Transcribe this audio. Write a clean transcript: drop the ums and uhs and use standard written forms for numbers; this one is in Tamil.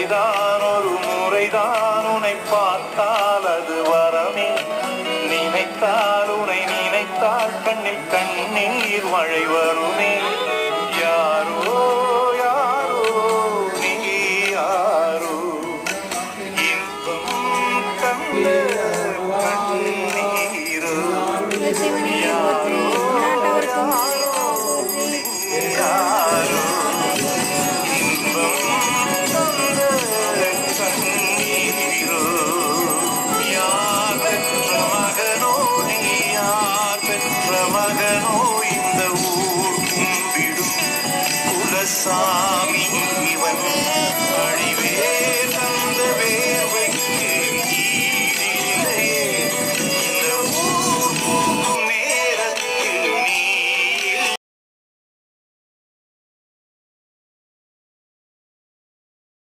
முறைதான் ஒரு முறைதான் உன்னை பார்த்தால் அது வரமே. நினைத்தால் உன்னை நினைத்தால் கண்ணில் கண்ணீர் மழை வருமே. யாரோ யாரோ நீ யாரோ இன்பம் கண்ட கண்ணீரோ. யாரோ யாரோ இன்பம் கண்ட கண்ணீரோ. யார் பெற்ற மகனோ நீ யார் பெற்ற மகனோ இந்த ஊர் கும்பிடும் குலசா